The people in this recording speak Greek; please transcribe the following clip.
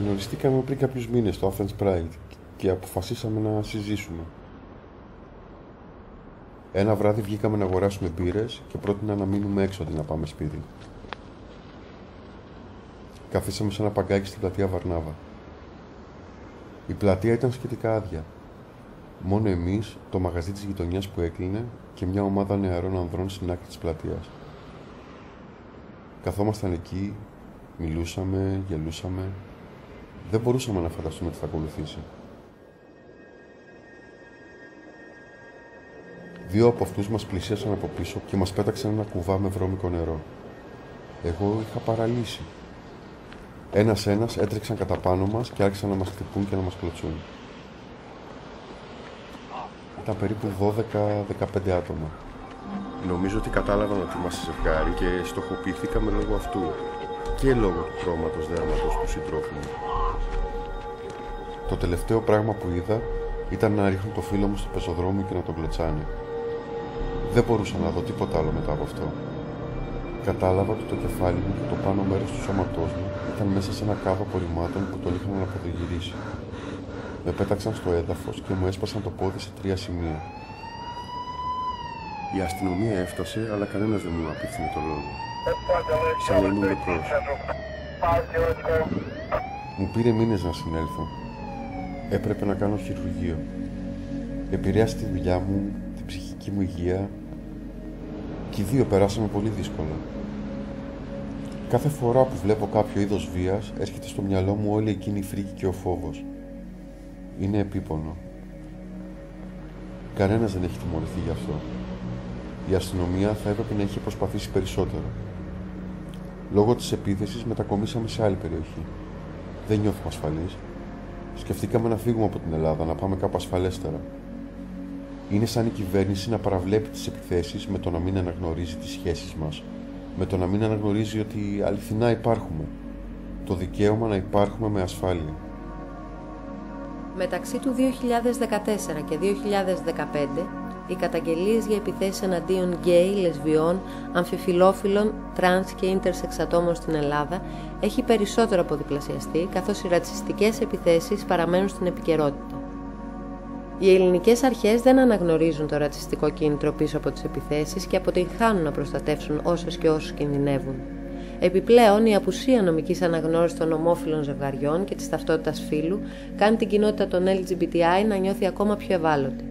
Γνωριστήκαμε πριν κάποιους μήνες στο Athens Pride και αποφασίσαμε να συζήσουμε. Ένα βράδυ βγήκαμε να αγοράσουμε μπύρες και πρότεινα να μείνουμε έξω αντί να πάμε σπίτι. Καθίσαμε σε ένα παγκάκι στην πλατεία Βαρνάβα. Η πλατεία ήταν σχετικά άδεια. Μόνο εμείς, το μαγαζί της γειτονιάς που έκλεινε και μια ομάδα νεαρών ανδρών στην άκρη της πλατείας. Καθόμασταν εκεί, μιλούσαμε, γελούσαμε. Δεν μπορούσαμε να φανταστούμε τι θα ακολουθήσει. Δύο από αυτούς μας πλησίασαν από πίσω και μας πέταξαν ένα κουβά με βρώμικο νερό. Εγώ είχα παραλύσει. Ένας-ένας έτρεξαν κατά πάνω μας και άρχισαν να μας χτυπούν και να μας κλωτσούν. Ήταν περίπου 12-15 άτομα. Νομίζω ότι κατάλαβαν ότι είμαστε ζευγάρι και στοχοποιηθήκαμε λόγω αυτού και λόγω του χρώματος δέρματος του συντρόφου μου. Το τελευταίο πράγμα που είδα ήταν να ρίχνουν το φίλο μου στο πεζοδρόμιο και να τον κλωτσάνε. Δεν μπορούσα να δω τίποτα άλλο μετά από αυτό. Κατάλαβα ότι το κεφάλι μου και το πάνω μέρος του σώματός μου ήταν μέσα σε ένα κάδο απορριμμάτων που τον είχαν αναποδογυρίσει. Με πέταξαν στο έδαφος και μου έσπασαν το πόδι σε 3 σημεία. Η αστυνομία έφτασε, αλλά κανένας δεν μου απίθυνε το λόγο. Σαν να ήμουν νεκρός. Μου πήρε μήνες να συνέλθω. Έπρεπε να κάνω χειρουργείο. Επηρέασε τη δουλειά μου, την ψυχική μου υγεία. Και οι δύο περάσαμε πολύ δύσκολα. Κάθε φορά που βλέπω κάποιο είδος βίας, έρχεται στο μυαλό μου όλη εκείνη η φρίκη και ο φόβος. Είναι επίπονο. Κανένας δεν έχει τιμωρηθεί γι' αυτό. Η αστυνομία θα έπρεπε να είχε προσπαθήσει περισσότερο. Λόγω της επίθεσης μετακομίσαμε σε άλλη περιοχή. Δεν νιώθουμε ασφαλείς. Σκεφτήκαμε να φύγουμε από την Ελλάδα, να πάμε κάπου ασφαλέστερα. Είναι σαν η κυβέρνηση να παραβλέπει τις επιθέσεις με το να μην αναγνωρίζει τις σχέσεις μας. Με το να μην αναγνωρίζει ότι αληθινά υπάρχουμε. Το δικαίωμα να υπάρχουμε με ασφάλεια. Μεταξύ του 2014 και 2015, οι καταγγελίες για επιθέσεις εναντίον γκέι, λεσβιών, αμφιφιλόφιλων, τρανς και ίντερσεξ ατόμων στην Ελλάδα έχει περισσότερο από διπλασιαστεί, καθώς οι ρατσιστικές επιθέσεις παραμένουν στην επικαιρότητα. Οι ελληνικές αρχές δεν αναγνωρίζουν το ρατσιστικό κίνητρο πίσω από τις επιθέσεις και αποτυγχάνουν να προστατεύσουν όσες και όσους κινδυνεύουν. Επιπλέον, η απουσία νομικής αναγνώρισης των ομόφυλων ζευγαριών και της ταυτότητας φύλου κάνει την κοινότητα των LGBTI να νιώθει ακόμα πιο ευάλωτη.